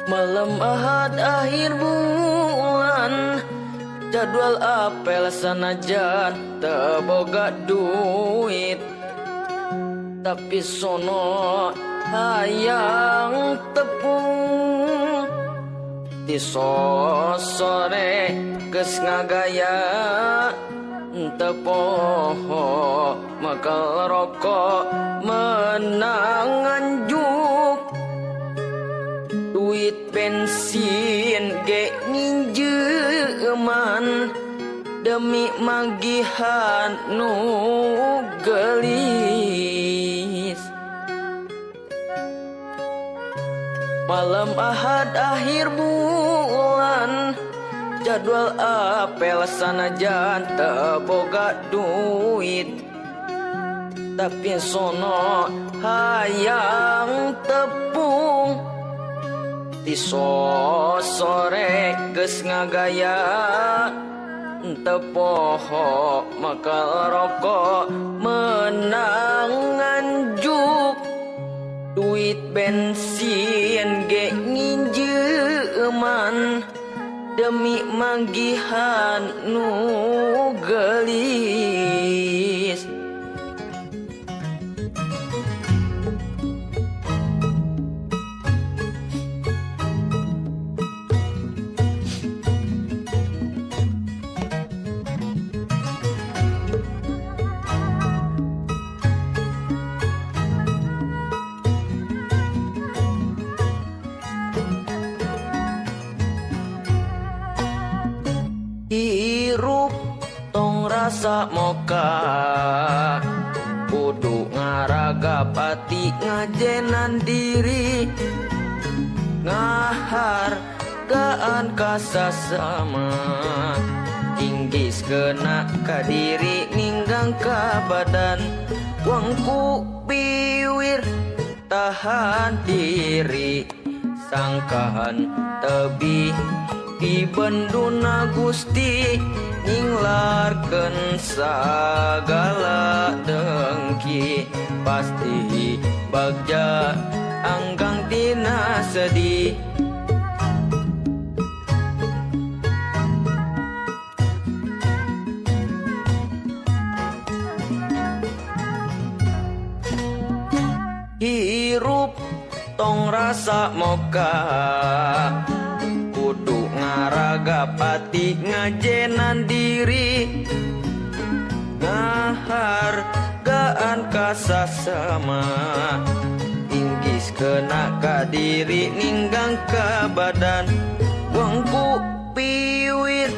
Malam Ahad akhir bulan, jadwal apel sanajan teboga duit, tapi sono hayang tepung di sore geus ngagaya tepoho makal rokok menangan juk duit bensin ge nginjeuman demi magihan nu gelis. Malam Ahad akhir bulan, jadwal apel sanajan teboga duit, tapi sono hayang tepung di sore geus ngagaya tepoho makal rokok menangan juk duit bensin ge nginjeuman demi magihan nu gelis. Hirup tong rasa moka, kudu ngaragap ati ngajenan diri, ngahargaan ka sasama, tinggis kena ka diri ninggang ka badan, wangku piwir tahan diri, sangkahan tebih di benduna Gusti ninglarkeun sagala dengki, pasti bagja anggang tina sedih. Hirup tong rasa moka, kudu ngaragap ati ngajenan diri, ngahargaan ka sasama, tinggis kena ka diri ninggang ka badan, wangku piwir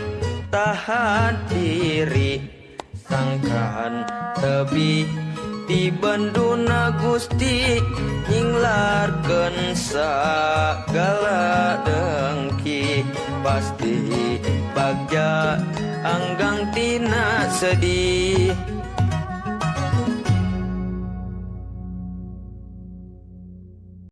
tahan diri, sangkaan tebih di benduna Gusti ninglarkeun sagala dengki, pasti bagja anggang tina sedih.